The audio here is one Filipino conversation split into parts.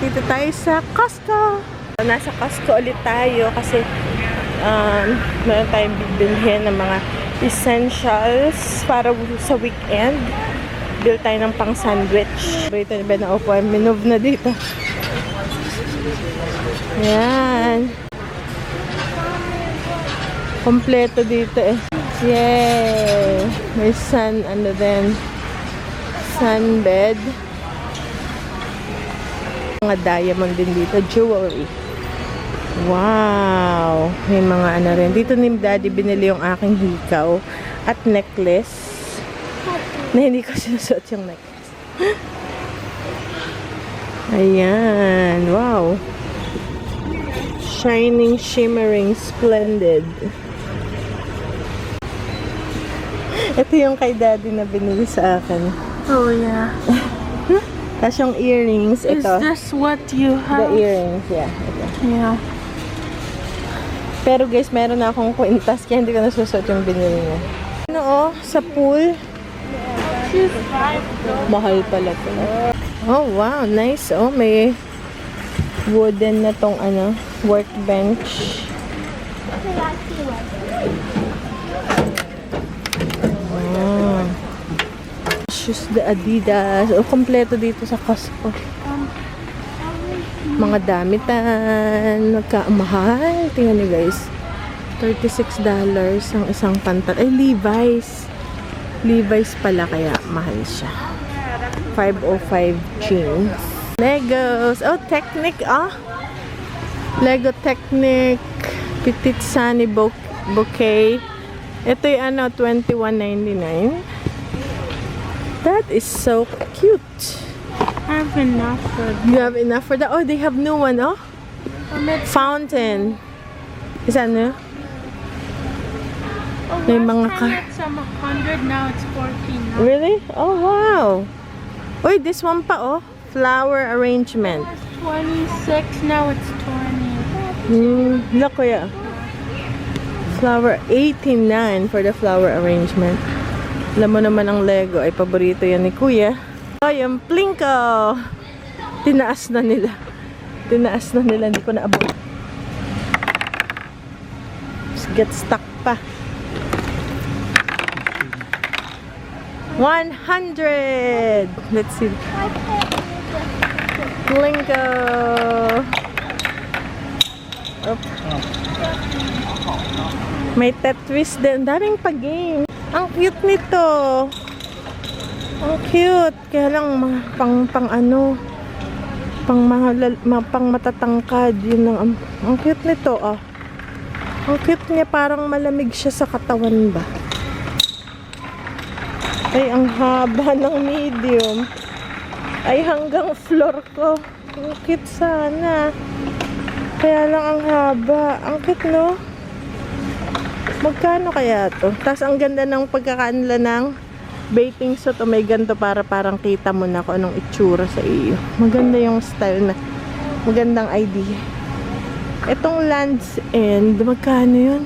dito tayo sa Costco. Nasa Costco ulit tayo kasi meron tayong bibilhin ng mga essentials para sa weekend. Bill tayo ng pang sandwich. Ito na ba na upo? Minove na dito. Yan. Kompleto dito eh. Yay! May sun, sunbed. Mga diamond din dito. Jewelry. Wow! May mga rin. Dito ni Daddy binili yung aking hikaw at necklace. Na hindi ko sinusuot yung necklace. Ayan. Wow! Shining, shimmering, splendid. Ito yung kay Daddy na binili sa akin. Oh, yeah. Tapos yung earrings, ito. Is this what you have? The earrings, yeah. Ito. Yeah. Pero guys, meron na akong kwintas kaya hindi ko nasusuot yung binili niya. Ano oh, sa pool. Mahal pala ito. Oh, wow. Nice. Oh, may wooden na tong workbench. Shoes, the Adidas. O, kompleto dito sa Costco. Mga damitan. Nagkamahal. Tingnan niyo guys. $36 ang isang pantal. Ay, Levi's. Levi's pala kaya mahal siya. 505 jeans. Legos. Oh, Technic. Lego Technic. Petit Sunny Bouquet. Ito yung $21.99. That is so cute. I have enough for that. You have enough for that? Oh, they have new one, oh? Fountain. Is that new? Oh, May mga last time it's 100, now it's 14. Really? Oh, wow. Uy, this one pa, oh. Flower arrangement. It was 26, now it's 20. Look, kuya. Flower, 89 for the flower arrangement. Alam mo naman ang Lego ay paborito yan ni Kuya. Oh, yung Plinko. Tinaas na nila. Tinaas na nila. Hindi ko naabot. Get stuck pa. 100. Let's see. Plinko. Oh. May Tetris din. Daming pag-game. Ang cute nito. Ang cute. Kaya lang pang matatangkad. Yun ang cute nito, ah. Ang cute niya, parang malamig siya sa katawan ba. Ay, ang haba ng medium. Ay, hanggang floor ko. Ang cute sana. Kaya lang ang haba. Ang cute, no? Magkano kaya to? Tapos ang ganda ng pagkakaanla ng bathing suit. O may ganito para parang kita mo na kung anong itsura sa iyo. Maganda yung style na. Magandang idea. Itong Land's End, magkano yun?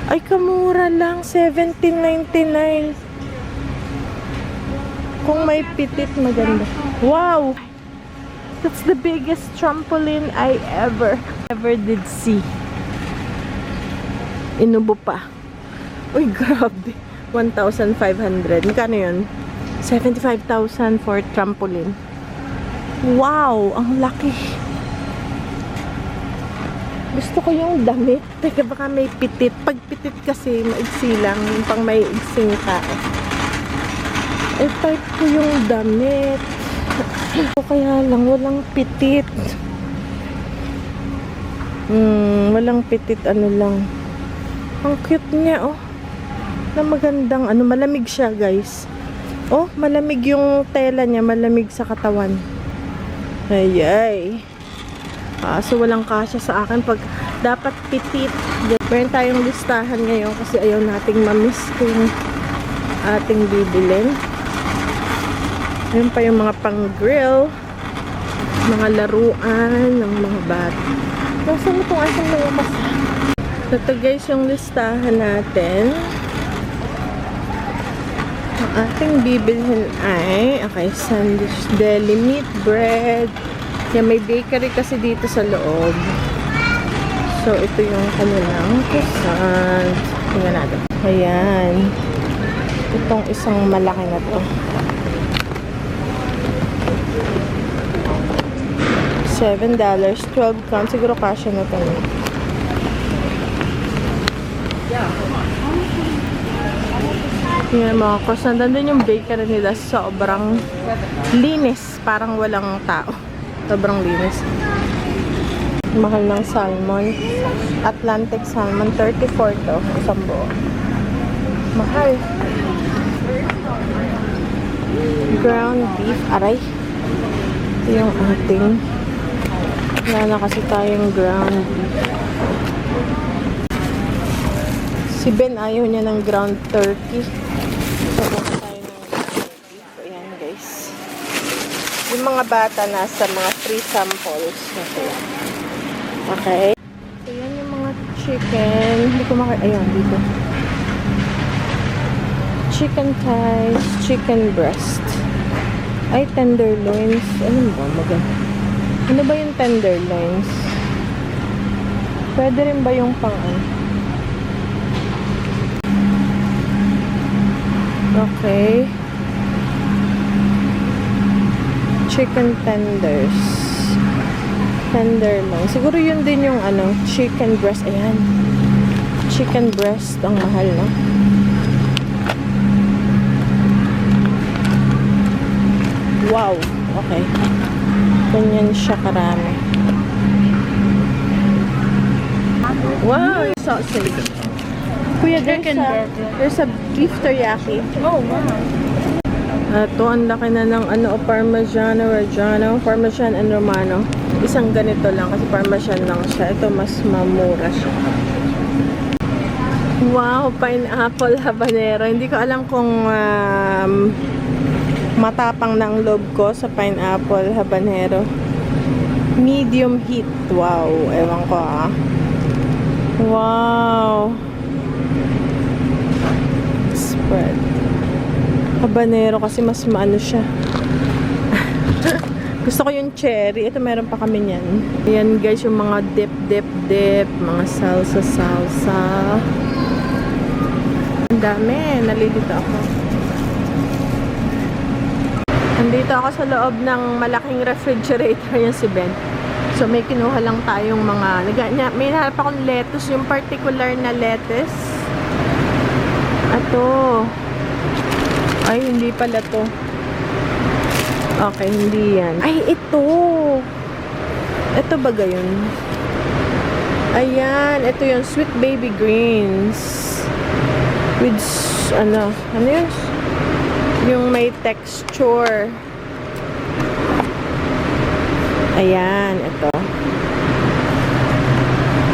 Ay, kamura lang. $17.99. Kung may pitit, maganda. Wow! That's the biggest trampoline I ever did see. Inubo pa. Uy, grabe. 1,500. Magkano yun? 75,000 for trampoline. Wow! Ang laki. Gusto ko yung damit. Teka, baka may pitit. Pag pitit kasi, maigsi lang. Yung pang may igsing tao. Eh, type ko yung damit. Kaya lang, walang pitit. Walang pitit, lang. Ang cute niya, oh. Na magandang, malamig siya, guys. Oh, malamig yung tela niya, malamig sa katawan. Ayay. So, walang kasya sa akin pag dapat pitit. Meron tayong listahan ngayon kasi ayaw nating mamiss kung ating bibilin. Ayun pa yung mga pang-grill, mga laruan ng mga bata. Nasaan itong asang mga kasa? Ito guys yung listahan natin. Ang ating bibilhin ay, okay, sandwich, deli, meat, bread, Yan, may bakery kasi dito sa loob. So, ito yung kanilang croissant. Tingnan natin. Ayan. Itong isang malaki na to. $7, 12 pounds. Siguro kasya na to. Yan, mga croissant. Nandun yung bakery nila. Sobrang linis. Parang walang tao. Sobrang linis. Mahal ng salmon. Atlantic salmon. 34 to. Isang buo. Mahal. Ground beef. Aray. Ito yung ating. Wala na kasi tayong ground beef. Si Ben ayaw niya ng ground turkey. So, buka tayo ng ground beef. Ayan, guys. Yung mga bata nasa mga free samples. Okay. So, yan yung mga chicken. Hindi ko ayan, dito. Chicken thighs, chicken breast. Ay, tenderloins. Ano ba? Ano ba yung tenderloins? Pwede rin ba yung Okay. Chicken tenders. Tenderloin. Siguro yun din yung chicken breast. Ayan. Chicken breast. Ang mahal, no? Wow. Okay. Ganyan siya karami. Wow. Sausage. Kuya, there's a beef teriyaki. Oh, wow. Ito, ang laki na ng Parmigiano Reggiano. Parmesan and Romano. Isang ganito lang kasi Parmesan lang siya. Ito, mas mamura siya. Wow, pineapple habanero. Hindi ko alam kung matapang ng loob ko sa pineapple habanero. Medium heat. Wow, ewan ko Wow. Spread. Habanero kasi mas maano siya. Gusto ko yung cherry. Ito meron pa kami niyan. Ayan guys, yung mga dip. Mga salsa. Ang dami. Nalilito ako. Nandito ako sa loob ng malaking refrigerator yung si Ben. So may kinuha lang tayong mga... May nahanap akong lettuce. Yung particular na lettuce. Ato. Ay, hindi pala to. Okay, hindi yan. Ay, ito. Ito ba gayon? Ayan, ito yung sweet baby greens. With, ano yun? Yung may texture. Ayan, ito.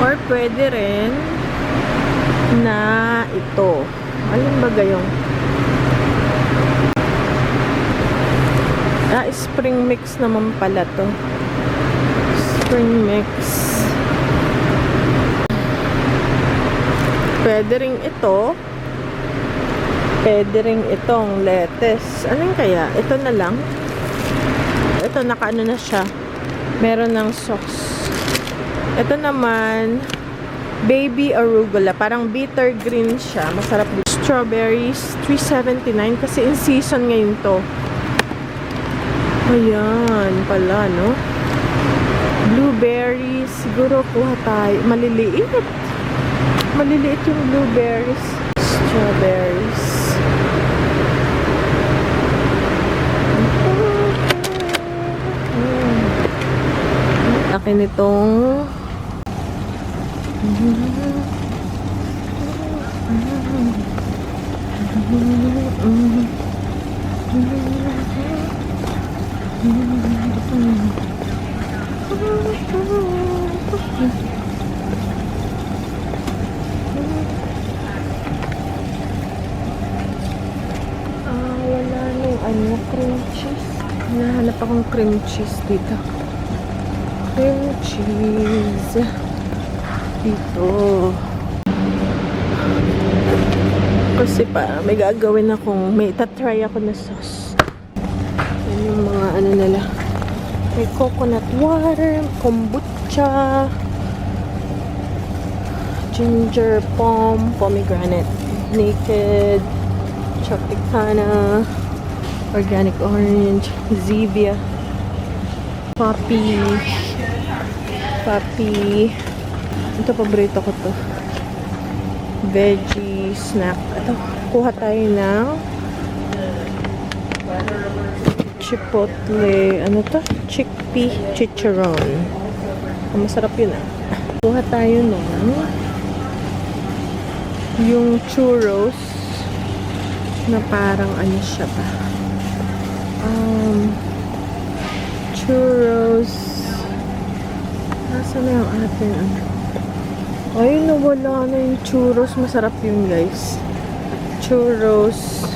Or pwede rin na ito. Alin ba gayon? Spring mix naman pala to. Spring mix. Pwede rin ito. Pwede rin itong lettuce. Anong kaya? Ito na lang. Ito, nakaano na siya. Meron ng sauce. Ito naman, baby arugula. Parang bitter green siya. Masarap din. Strawberries, $3.79 kasi in season ngayon to. Ayan pala, no? Blueberries. Siguro kuha tayo. Maliliit. Maliliit yung blueberries. Strawberries. Akin itong wala nung cream cheese. Hinahanap akong cream cheese dito. Cream cheese. Dito. Kasi may gagawin akong, may tatry ako na sauce. Yan yung mga nila. May coconut water, kombucha, ginger pomegranate, naked, Tropicana, organic orange, Zevia, poppy. Ito, paborito ko to. Veggie snack. Ito, kuha tayo ng chipotle. Ano to? Chickpea chicharron. Masarap yun ah. Kuha tayo ng yung churros na parang ano siya ba? Churros. Nasaan na yung ating ano? Ay, nawala na yung churros. Masarap yun, guys. Churros.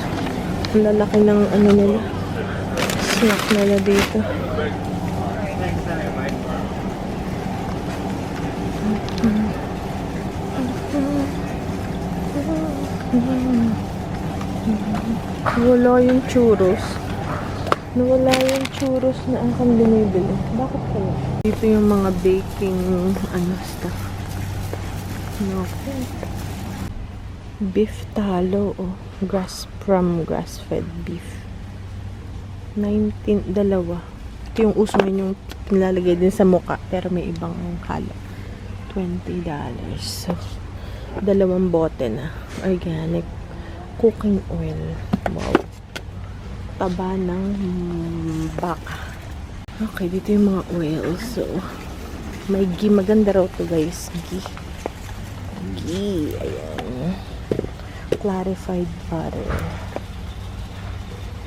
Ang lalaki ng ano nila. Snack nila dito. Nawala yung churros. Nawala yung churros na akong binibili. Bakit kaya? Dito yung mga baking stuff. Okay. Beef talo, oh. Grass-fed beef. 19, dalawa. Ito yung uso yung nilalagay din sa muka, pero may ibang halo. $20. So, dalawang bote na. Organic cooking oil. Wow. Taba ng baka. Okay, dito yung mga oils. So, may ghee. Maganda raw to, guys. Ghee. Ayan. Clarified butter.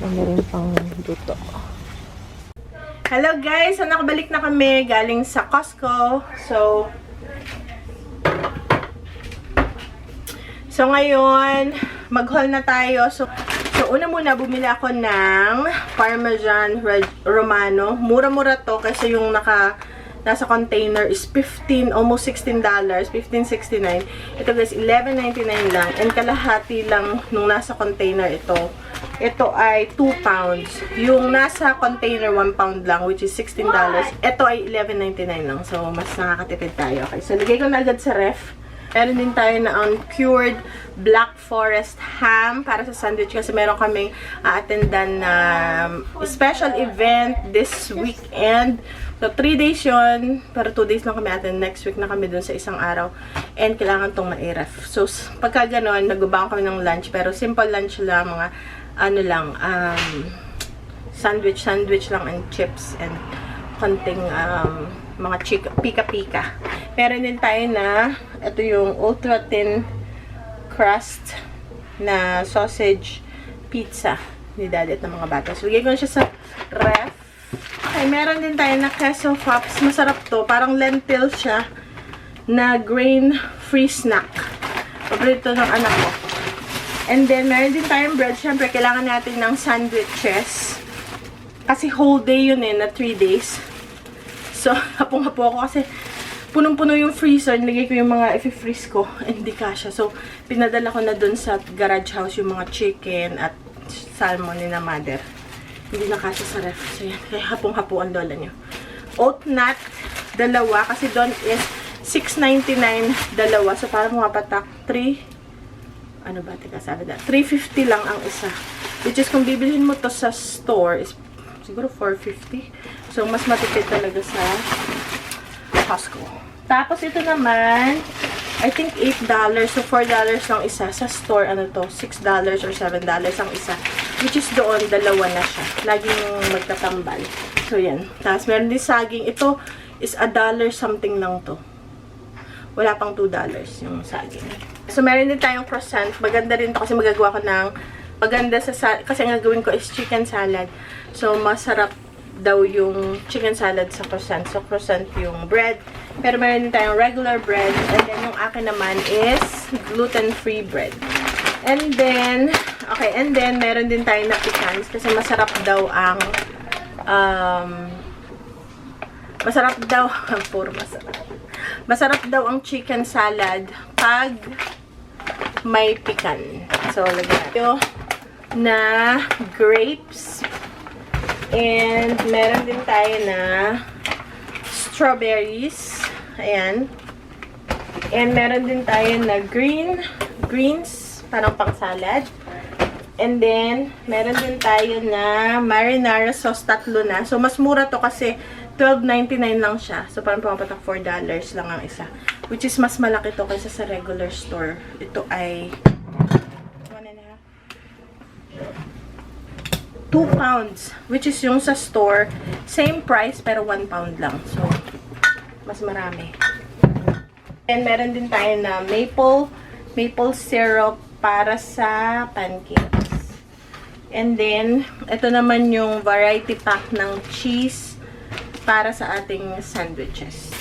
Ano rin pang luto. Hello guys! So, nakabalik na kami galing sa Costco. So ngayon, mag-haul na tayo. So, una muna, bumili ako ng Parmesan Romano. Mura-mura to kasi yung nasa container is almost $16. $15.69. Ito guys, $11.99 lang. And kalahati lang nung nasa container ito. Ito ay 2 pounds. Yung nasa container, 1 pound lang, which is $16. Ito ay $11.99 lang. So, mas nakakatipid tayo. Okay, so lagay ko na agad sa ref. Meron din tayo na cured Black Forest ham para sa sandwich kasi meron kaming attendan na special event this weekend. So, 3 days yun. Pero 2 days lang kami attend. Next week na kami dun sa isang araw. And kailangan tong ma-ref. So, pagka ganon, nagbabaon kami ng lunch. Pero simple lunch lang. Mga sandwich lang and chips and konting mga pika-pika. Meron din tayo na ito yung ultra thin crust na sausage pizza ni Daddy at ng mga bata. So, lagay ko na siya sa ref. Okay, meron din tayo na queso pops. Masarap to. Parang lentil siya na grain-free snack. Paborito ng anak ko. And then, meron din tayong bread. Siyempre, kailangan natin ng sandwiches. Kasi whole day yun na 3 days. So, hapong-hapo ako kasi punong-puno yung freezer. Nilagay ko yung mga i-freeze ko. Hindi kasha. So, pinadala ko na dun sa garage house yung mga chicken at salmon ni na mother. Hindi na kasha sa ref. So, yan. Kaya hapong-hapo ang lola nyo. Oat nut, dalawa. Kasi doon is $6.99 dalawa. So, parang mga patak 3. Ano ba? Teka, sabi na. $3.50 lang ang isa. Which is, kung bibilhin mo to sa store, is siguro $4.50. So, mas matipid talaga sa Costco. Tapos, ito naman, I think $8. So, $4 lang isa. Sa store, ano to, $6 or $7 ang isa. Which is doon, dalawa na siya. Laging magtatambal. So, yan. Tapos, meron din saging. Ito is $1 something lang to. Wala pang $2 yung saging. So, meron din tayong croissant. Maganda rin to kasi magagawa ko ng maganda kasi ang gagawin ko is chicken salad. So, masarap daw yung chicken salad sa croissant. So, croissant yung bread. Pero meron din tayong regular bread. And then, yung akin naman is gluten-free bread. And then, okay, and then, meron din tayong na pecans kasi masarap daw ang masarap daw masarap daw ang chicken salad pag may pecan. So, lagyan natin na grapes, And meron din tayo na strawberries. Ayan. And meron din tayo na greens, parang pang salad. And then, meron din tayo na marinara sauce, 3 na. So, mas mura to kasi $12.99 lang siya. So, parang pumapatak $4 lang ang isa. Which is mas malaki to kaysa sa regular store. Ito ay 2 pounds. Which is yung sa store, same price pero 1 pound lang. So, mas marami. And meron din tayo na maple syrup para sa pancakes. And then, ito naman yung variety pack ng cheese para sa ating sandwiches.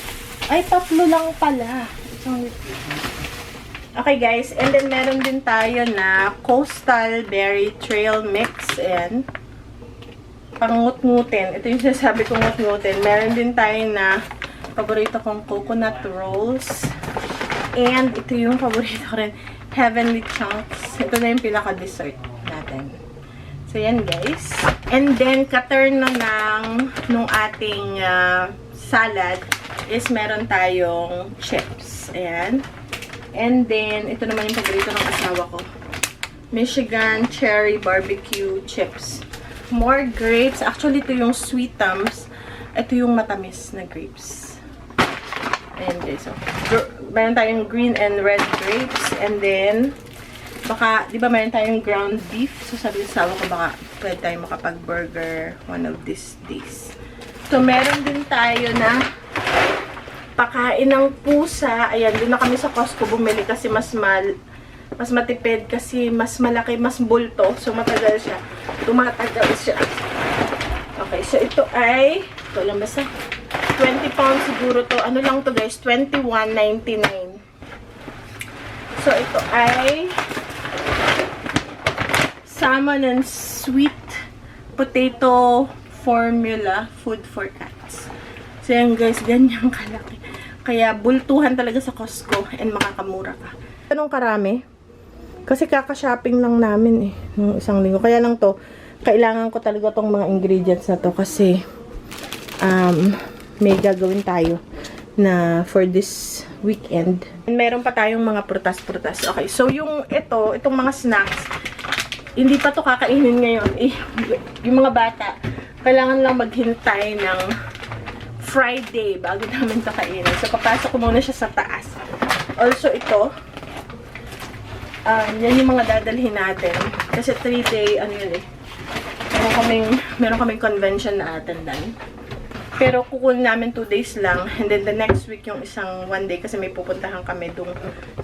Ay, 3 lang pala. It's only 3. Okay, guys. And then, meron din tayo na Coastal Berry Trail Mix. And, pangut-ngutin. Ito yung sinasabi kong ngut-ngutin. Meron din tayo na paborito kong coconut rolls. And, ito yung paborito ko rin. Heavenly Chunks. Ito na yung pinaka-dessert natin. So, yan, guys. And then, ka-turn na nung ating salad is meron tayong chips. Ayan. And then, ito naman yung paborito ng asawa ko. Michigan Cherry Barbecue Chips. More grapes. Actually, ito yung sweet tums. Ito yung matamis na grapes. Ayan, guys. So, meron tayong green and red grapes. And then, baka, di ba meron tayong ground beef? So, sabi ng asawa ko, baka pwede tayong makapag-burger one of these days. So, meron din tayo na pakain ng pusa. Ayan, doon na kami sa Costco bumili kasi mas matipid kasi mas malaki, mas bulto. So, matagal siya. Tumatagal siya. Okay, so ito ay, ito lang basta, 20 pounds siguro to. Ano lang to, guys? $21.99. So, ito ay salmon and sweet potato formula food for cats. So, yan guys, ganyan kalaki. Kaya, bultuhan talaga sa Costco and makakamura ka. Anong karami? Kasi kaka-shopping lang namin eh, nung isang linggo. Kaya lang to, kailangan ko talaga tong mga ingredients na to kasi may gagawin tayo na for this weekend. And meron pa tayong mga prutas-prutas. Okay, so yung itong mga snacks, hindi pa to kakainin ngayon. Yung mga bata, kailangan lang maghintay ng Friday bago namin ito kainin. So, papasok ko muna siya sa taas. Also, ito, yan yung mga dadalhin natin. Kasi 3-day, ano yun eh, meron kaming convention na attendan. Pero kukunin namin 2 days lang. And then the next week yung isang 1 day kasi may pupuntahan kami dun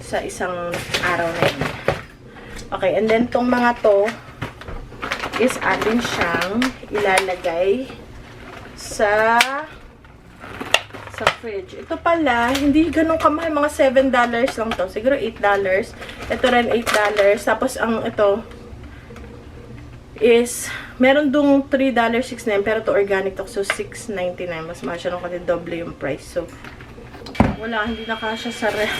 sa isang araw na yun. Okay, and then tong mga to is atin siyang ilalagay sa fridge. Ito pala, hindi ganun kamahal. Mga $7 lang to. Siguro $8. Ito rin $8. Tapos ang ito is, meron dung $3.69 pero to organic to. So, $6.99. Mas mahal siya nung kasi doble yung price. So, wala, hindi na kasya sa ref.